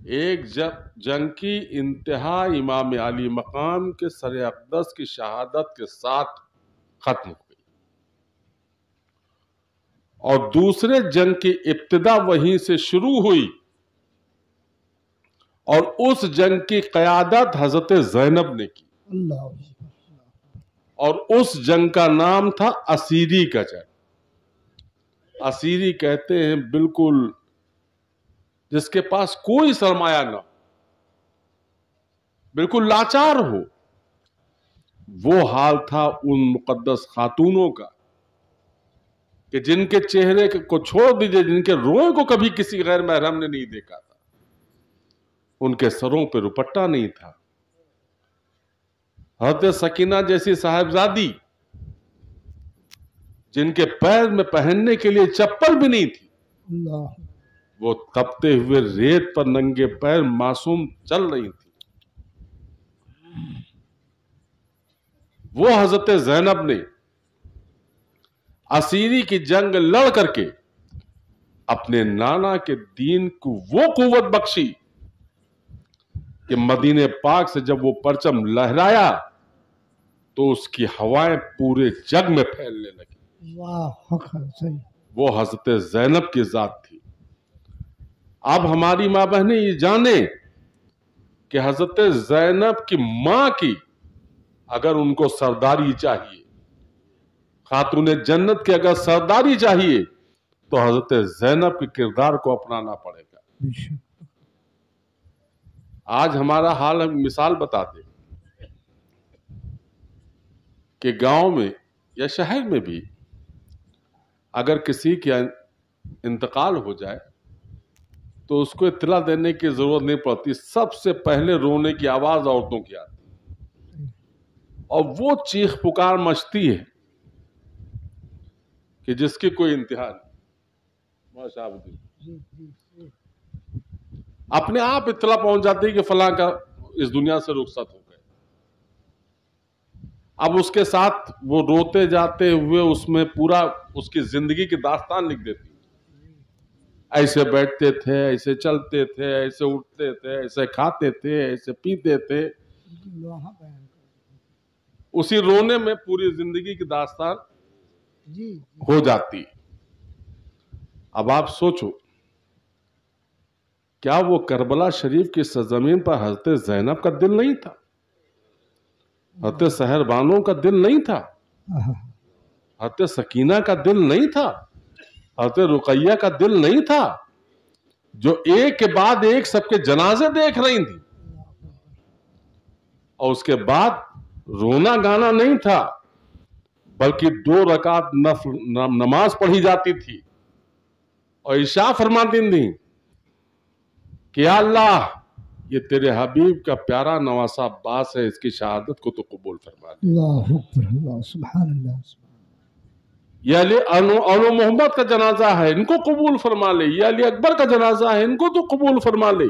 ایک جنگ کی انتہا امام علی مقام کے سر اقدس کی شہادت کے ساتھ ختم ہو گئی، اور دوسرے جنگ کی ابتدا وہیں سے شروع ہوئی، اور اس جنگ کی قیادت حضرت زینب نے کی، اللہ اور اس جنگ کا نام تھا اسیری کا جنگ۔ اسیری کہتے ہیں بالکل جس کے پاس کوئی سرمایہ نہ، بالکل لاچار ہو، وہ حال تھا ان مقدس خاتونوں کا کہ جن کے چہرے کو چھوڑ دیجئے، جن کے روئے کو کبھی کسی غیر محرم نے نہیں دیکھا تھا، ان کے سروں پہ دوپٹہ نہیں تھا۔ حضرت سکینہ جیسی صاحبزادی جن کے پیر میں پہننے کے لیے چپل بھی نہیں تھی، اللہ وہ تپتے ہوئے ریت پر ننگے پیر معصوم چل رہی تھی۔ وہ حضرت زینب نے اسیری کی جنگ لڑ کر کے اپنے نانا کے دین کو وہ قوت بخشی کہ مدینہ پاک سے جب وہ پرچم لہرایا تو اس کی ہوائیں پورے جگ میں پھیلنے لگی۔ واہ صحیح وہ حضرت زینب کی ذات تھی۔ اب ہماری ماں بہنیں یہ جانیں کہ حضرت زینب کی ماں کی اگر ان کو سرداری چاہیے، خاتون جنت کی اگر سرداری چاہیے، تو حضرت زینب کے کردار کو اپنانا پڑے گا۔ بے شک آج ہمارا حال ہم مثال بتاتے کہ گاؤں میں یا شہر میں بھی اگر کسی کی انتقال ہو جائے تو اس کو اطلاع دینے کی ضرورت نہیں پڑتی، سب سے پہلے رونے کی آواز عورتوں کی آتی ہے، اور وہ چیخ پکار مچتی ہے کہ جس کی کوئی انتہا نہیں۔ ماشاء اللہ، اپنے آپ اطلاع پہنچ جاتی ہے کہ فلاں کا اس دنیا سے رخصت ہو گئے۔ اب اس کے ساتھ وہ روتے جاتے ہوئے اس میں پورا اس کی زندگی کی داستان لکھ دیتی، ایسے بیٹھتے تھے، ایسے چلتے تھے، ایسے اٹھتے تھے، ایسے کھاتے تھے، ایسے پیتے تھے۔ اسی رونے میں پوری زندگی کی داستان جی ہو جاتی۔ اب آپ سوچو، کیا وہ کربلا شریف کی سرزمین پر حضرت زینب کا دل نہیں تھا؟ حضرت سحر بانو کا دل نہیں تھا؟ حضرت سکینہ کا دل نہیں تھا؟ حضرت رقیہ کا دل نہیں تھا؟ جو ایک کے بعد ایک سب کے جنازے دیکھ رہی تھی، اور اس کے بعد رونا گانا نہیں تھا، بلکہ 2 رکعت نماز پڑھی جاتی تھی اور عشاء فرماتی تھیں کہ یا اللہ، یہ تیرے حبیب کا پیارا نواسا عباس ہے، اس کی شہادت کو تو قبول فرما لے۔ اللہ اکبر، اللہ سبحان اللہ۔ یہ علی انو محمد کا جنازہ ہے، ان کو قبول فرما لے۔ یہ علی اکبر کا جنازہ ہے، ان کو تو قبول فرما لے۔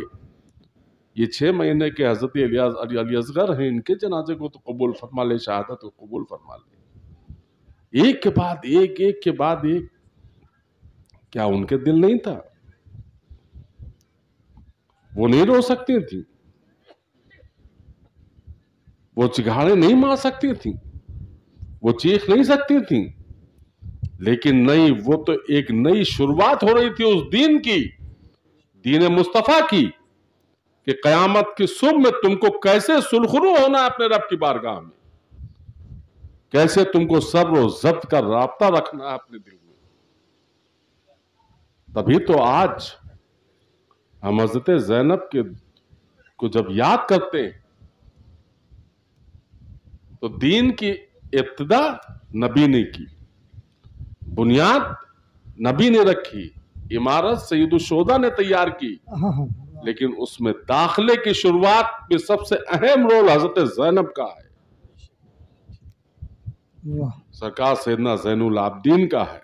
یہ 6 مہینے کے حضرت علی اصغر ہیں، ان کے جنازے کو تو قبول فرما لے، شہادت کو قبول فرما لے۔ ایک کے بعد ایک، ایک کے بعد ایک۔ کیا ان کے دل نہیں تھا؟ وہ نہیں رو سکتی تھی؟ وہ چگاڑے نہیں مار سکتی تھی؟ وہ چیخ نہیں سکتی تھی؟ لیکن نہیں، وہ تو ایک نئی شروعات ہو رہی تھی اس دین کی، دین مصطفیٰ کی، کہ قیامت کی صبح میں تم کو کیسے سرخرو ہونا ہے اپنے رب کی بارگاہ میں، کیسے تم کو صبر و ضبط کا رابطہ رکھنا ہے اپنے دل میں۔ تبھی تو آج ہم حضرت زینب کو جب یاد کرتے ہیں تو دین کی ابتدا نبی نے کی، بنیاد نبی نے رکھی، عمارت سید الشہداء نے تیار کی، لیکن اس میں داخلے کی شروعات میں سب سے اہم رول حضرت زینب کا ہے، سرکار سیدنا زین العابدین کا ہے۔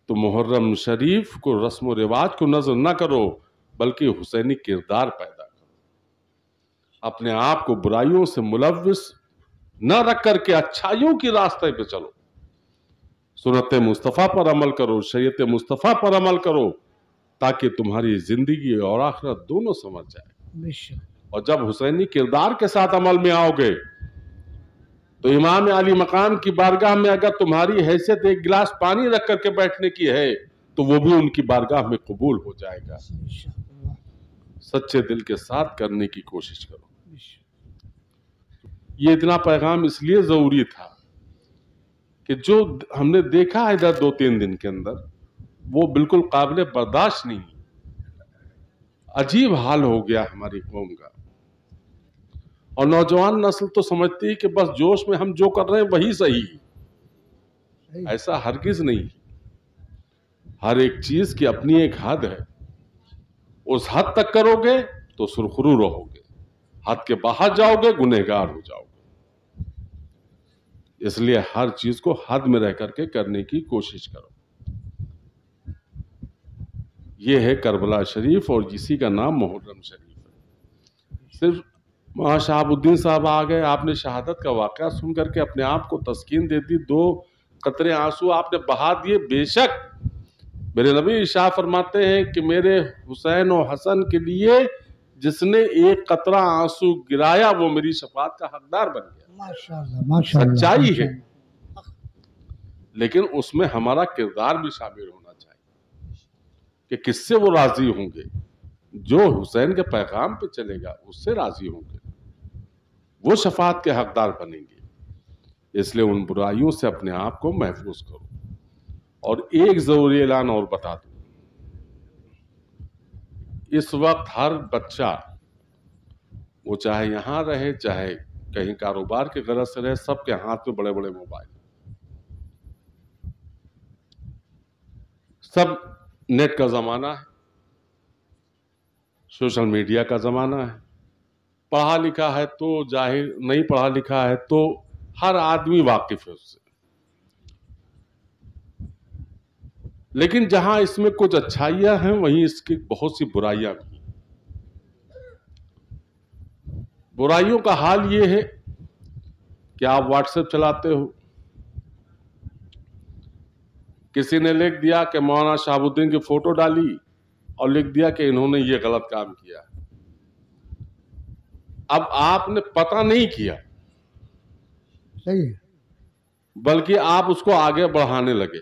تو محرم شریف کو رسم و رواج کو نظر نہ کرو، بلکہ حسینی کردار پیدا کرو۔ اپنے آپ کو برائیوں سے ملوث نہ رکھ کر کے اچھائیوں کی راستے پہ چلو، سنت مصطفیٰ پر عمل کرو، شریعت مصطفیٰ پر عمل کرو، تاکہ تمہاری زندگی اور آخرت دونوں سمجھ جائے. بے شک. اور جب حسینی کردار کے ساتھ عمل میں آؤ گے تو امام علی مقام کی بارگاہ میں اگر تمہاری حیثیت ایک گلاس پانی رکھ کر کے بیٹھنے کی ہے تو وہ بھی ان کی بارگاہ میں قبول ہو جائے گا. بے شک. اللہ. سچے دل کے ساتھ کرنے کی کوشش کرو. بے شک. یہ اتنا پیغام اس لیے ضروری تھا کہ جو ہم نے دیکھا ہے ادھر 2-3 دن کے اندر وہ بالکل قابل برداشت نہیں. عجیب حال ہو گیا ہماری قوم کا. اور نوجوان نسل تو سمجھتی ہے کہ بس جوش میں ہم جو کر رہے ہیں وہی صحیح. صحیح. ایسا ہرگز نہیں. ہر ایک چیز کی اپنی ایک حد ہے. اس حد تک کرو گے تو سرخرو رہو گے، حد کے باہر جاؤ گے گنہگار ہو جاؤ گے. اس لیے ہر چیز کو حد میں رہ کر کے کرنے کی کوشش کرو. یہ ہے کربلا شریف اور اسی کا نام محرم شریف ہے. صرف وہاں شہاب الدین صاحب آ گئے، آپ نے شہادت کا واقعہ سن کر کے اپنے آپ کو تسکین دے دی. 2 قطرے آنسو آپ نے بہا دیے. بے شک میرے نبی ارشاد فرماتے ہیں کہ میرے حسین و حسن کے لیے جس نے ایک قطرہ آنسو گرایا وہ میری شفاعت کا حقدار بن گیا. ماشاءاللہ ماشاءاللہ. سچائی ہے، لیکن اس میں ہمارا کردار بھی شامل ہونا چاہیے کہ کس سے وہ راضی ہوں گے. جو حسین کے پیغام پہ چلے گا اس سے راضی ہوں گے، وہ شفاعت کے حقدار بنیں گے. اس لیے ان برائیوں سے اپنے آپ کو محفوظ کرو. اور ایک ضروری اعلان اور بتا دوں، اس وقت ہر بچہ وہ چاہے یہاں رہے چاہے کہیں کاروبار کے غرض سے رہے، سب کے ہاتھ میں بڑے بڑے موبائل، سب نیٹ کا زمانہ ہے، سوشل میڈیا کا زمانہ ہے. پڑھا لکھا ہے تو جاہل، نہیں پڑھا لکھا ہے تو ہر آدمی واقف ہے اس سے. لیکن جہاں اس میں کچھ اچھائیاں ہیں وہیں اس کی بہت سی برائیاں بھی ہیں. برائیوں کا حال یہ ہے کہ آپ واٹس ایپ چلاتے ہو، کسی نے لکھ دیا کہ مولانا شہاب الدین کی فوٹو ڈالی اور لکھ دیا کہ انہوں نے یہ غلط کام کیا. اب آپ نے پتہ نہیں کیا صحیح ہے. بلکہ آپ اس کو آگے بڑھانے لگے.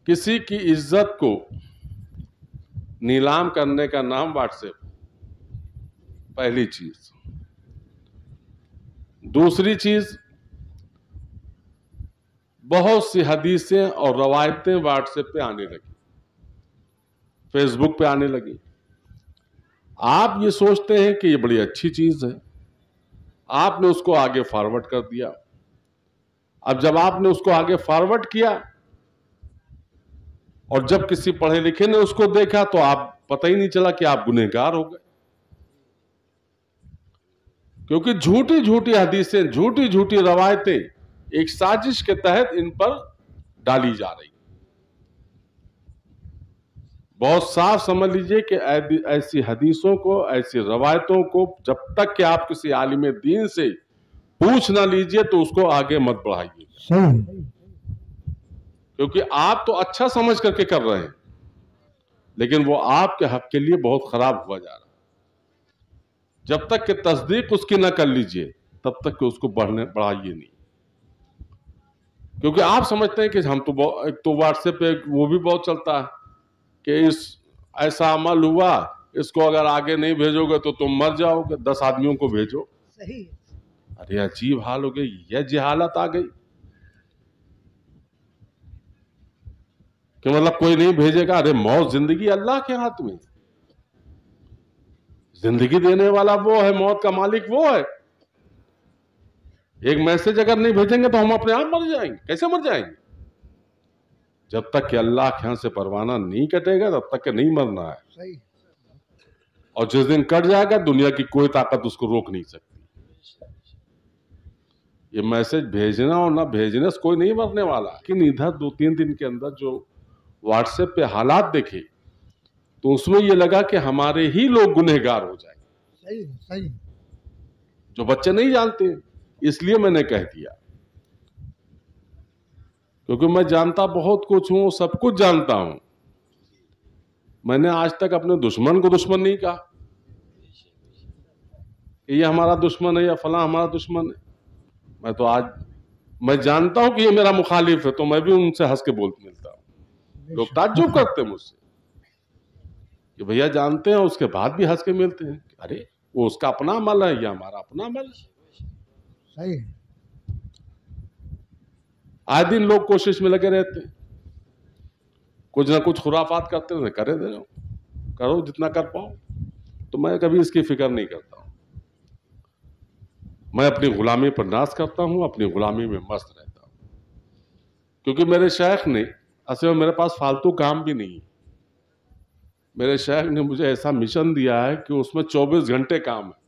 کسی کی عزت کو نیلام کرنے کا نام واٹس ایپ. پہلی چیز. دوسری چیز، بہت سی حدیثیں اور روایتیں واٹس ایپ پہ آنے لگی، فیس بک پہ آنے لگی. آپ یہ سوچتے ہیں کہ یہ بڑی اچھی چیز ہے، آپ نے اس کو آگے فارورڈ کر دیا. اب جب آپ نے اس کو آگے فارورڈ کیا اور جب کسی پڑھے لکھے نے اس کو دیکھا تو آپ پتہ ہی نہیں چلا کہ آپ گنہگار ہو گئے. کیونکہ جھوٹی جھوٹی حدیثیں، جھوٹی جھوٹی روایتیں ایک سازش کے تحت ان پر ڈالی جا رہی. بہت صاف سمجھ لیجئے کہ ایسی حدیثوں کو، ایسی روایتوں کو جب تک کہ آپ کسی عالم دین سے پوچھ نہ لیجئے تو اس کو آگے مت بڑھائیے. صحیح. کیونکہ آپ تو اچھا سمجھ کر کے کر رہے ہیں لیکن وہ آپ کے حق کے لیے بہت خراب ہوا جا رہا ہے. جب تک کہ تصدیق اس کی نہ کر لیجئے تب تک کہ اس کو بڑھائیے نہیں. کیونکہ آپ سمجھتے ہیں کہ ہم تو ایک تو واٹس ایپ پہ وہ بھی بہت چلتا ہے کہ ایسا عمل ہوا، اس کو اگر آگے نہیں بھیجو گے تو تم مر جاؤ گے، 10 آدمیوں کو بھیجو. صحیح. ارے عجیب حال ہو گئی، یہ جہالت آ گئی کہ مطلب کوئی نہیں بھیجے گا. ارے موت زندگی اللہ کے ہاتھ میں، زندگی دینے والا وہ ہے، موت کا مالک وہ ہے. ایک میسج اگر نہیں بھیجیں گے تو ہم اپنے آپ مر جائیں گے. کیسے مر جائیں گے؟ جب تک کہ اللہ کے ہاں سے پروانہ نہیں کٹے گا تب تک کہ نہیں مرنا ہے. صحیح. اور جس دن کٹ جائے گا دنیا کی کوئی طاقت اس کو روک نہیں سکتی. یہ میسج بھیجنا اور نہ بھیجنے سے کوئی نہیں مرنے والا. لیکن ادھر 2-3 دن کے اندر جو واٹس ایپ پہ حالات دیکھے تو اس میں یہ لگا کہ ہمارے ہی لوگ گنہگار ہو جائیں. صحیح. صحیح. جو بچے نہیں جانتے، اس لیے میں نے کہہ دیا. کیونکہ میں جانتا بہت کچھ ہوں، سب کچھ جانتا ہوں. میں نے آج تک اپنے دشمن کو دشمن نہیں کہا کہ یہ ہمارا دشمن ہے یا فلاں ہمارا دشمن ہے. میں تو آج میں جانتا ہوں کہ یہ میرا مخالف ہے تو میں بھی ان سے ہنس کے ملتا ہوں. لوگ تعجب کرتے ہیں مجھ سے کہ بھیا جانتے ہیں اس کے بعد بھی ہنس کے ملتے ہیں. ارے وہ اس کا اپنا عمل ہے یا ہمارا اپنا عمل ہے. صحیح. آئے دن لوگ کوشش میں لگے رہتے ہیں، کچھ نہ کچھ خرافات کرتے رہتے. کرے دے رہو، کرو جتنا کر پاؤ. تو میں کبھی اس کی فکر نہیں کرتا ہوں. میں اپنی غلامی پر ناز کرتا ہوں، اپنی غلامی میں مست رہتا ہوں. کیونکہ میرے شیخ نے اصل میں میرے پاس فالتو کام بھی نہیں. میرے شیخ نے مجھے ایسا مشن دیا ہے کہ اس میں 24 گھنٹے کام ہے.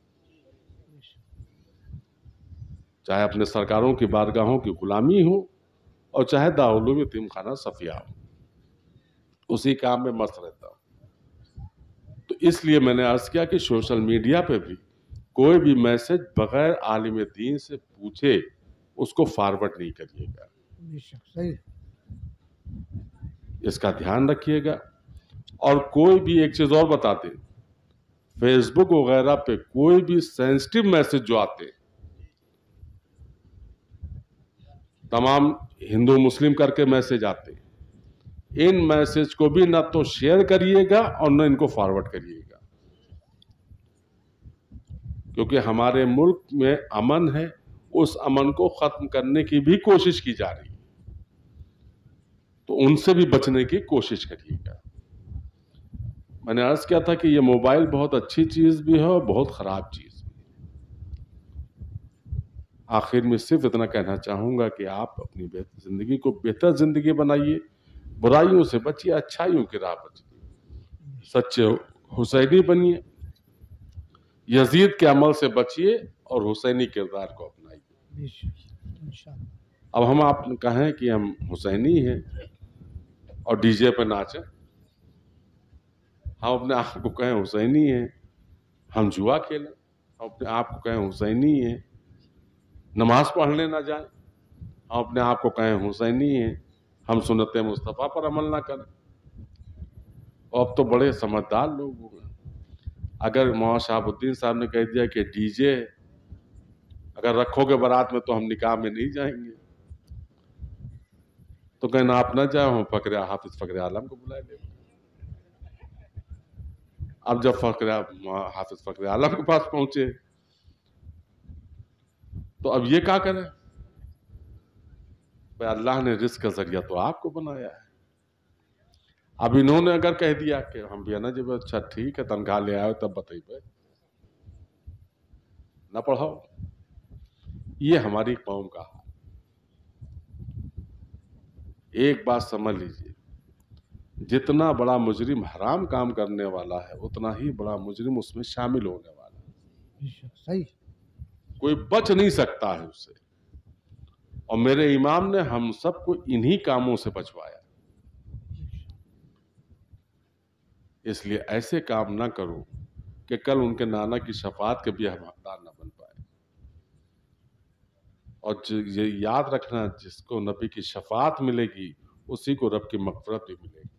چاہے اپنے سرکاروں کی بارگاہوں کی غلامی ہو اور چاہے دارالعلوم یتیم خانہ صفیہ ہو، اسی کام میں مست رہتا ہوں. تو اس لیے میں نے عرض کیا کہ سوشل میڈیا پہ بھی کوئی بھی میسج بغیر عالم دین سے پوچھے اس کو فارورڈ نہیں کریے گا. صحیح. اس کا دھیان رکھیے گا. اور کوئی بھی ایک چیز اور بتا دیں، فیس بک وغیرہ پہ کوئی بھی سینسٹیو میسج جو آتے تمام ہندو مسلم کر کے میسج آتے، ان میسج کو بھی نہ تو شیئر کریے گا اور نہ ان کو فارورڈ کریے گا. کیونکہ ہمارے ملک میں امن ہے، اس امن کو ختم کرنے کی بھی کوشش کی جا رہی ہے. تو ان سے بھی بچنے کی کوشش کریے گا. میں نے عرض کیا تھا کہ یہ موبائل بہت اچھی چیز بھی ہے اور بہت خراب چیز بھی ہے. آخر میں صرف اتنا کہنا چاہوں گا کہ آپ اپنی زندگی کو بہتر زندگی بنائیے، برائیوں سے بچیے، اچھائیوں کی راہ بچیے، سچے حسینی بنیے، یزید کے عمل سے بچیے اور حسینی کردار کو اپنائیے. اب ہم آپ کہیں کہ ہم حسینی ہیں اور ڈی جے پہ ناچیں، ہم اپنے آپ کو کہیں حسینی ہیں ہم جوا کھیلیں، ہم اپنے آپ کو کہیں حسینی ہیں نماز پڑھنے نہ جائیں، ہم اپنے آپ کو کہیں حسینی ہیں ہم سنت مصطفیٰ پر عمل نہ کریں. اور اب تو بڑے سمجھدار لوگ ہو گئے. اگر مولانا شہاب الدین صاحب نے کہہ دیا کہ ڈی جے اگر رکھو گے بارات میں تو ہم نکاح میں نہیں جائیں گے، تو کہنا آپ نہ جائیں، ہم حافظ فخر عالم کو بلائے لیں. اب جب حافظ فخر عالم کے پاس پہنچے تو اب یہ کیا کریں؟ بھئی اللہ نے رزق کا ذریعہ تو آپ کو بنایا ہے. اب انہوں نے اگر کہہ دیا کہ ہم بھی ہے نا جب اچھا ٹھیک ہے تنخواہ لے آئے تب بتائیے نہ پڑھاؤ. یہ ہماری قوم کا حال. ایک بات سمجھ لیجئے، جتنا بڑا مجرم حرام کام کرنے والا ہے اتنا ہی بڑا مجرم اس میں شامل ہونے والا ہے. صحیح. کوئی بچ نہیں سکتا ہے اس سے. اور میرے امام نے ہم سب کو انہی کاموں سے بچوایا. اس لیے ایسے کام نہ کرو کہ کل ان کے نانا کی شفاعت کے بھی ہم حقدار نہ بن پائے. اور یہ یاد رکھنا، جس کو نبی کی شفاعت ملے گی اسی کو رب کی مغفرت بھی ملے گی،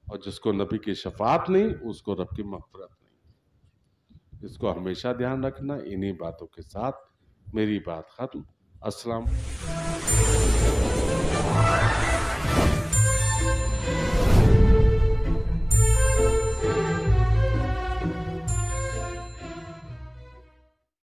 اور جس کو نبی کی شفاعت نہیں اس کو رب کی مغفرت نہیں. اس کو ہمیشہ دھیان رکھنا. انہی باتوں کے ساتھ میری بات ختم. السلام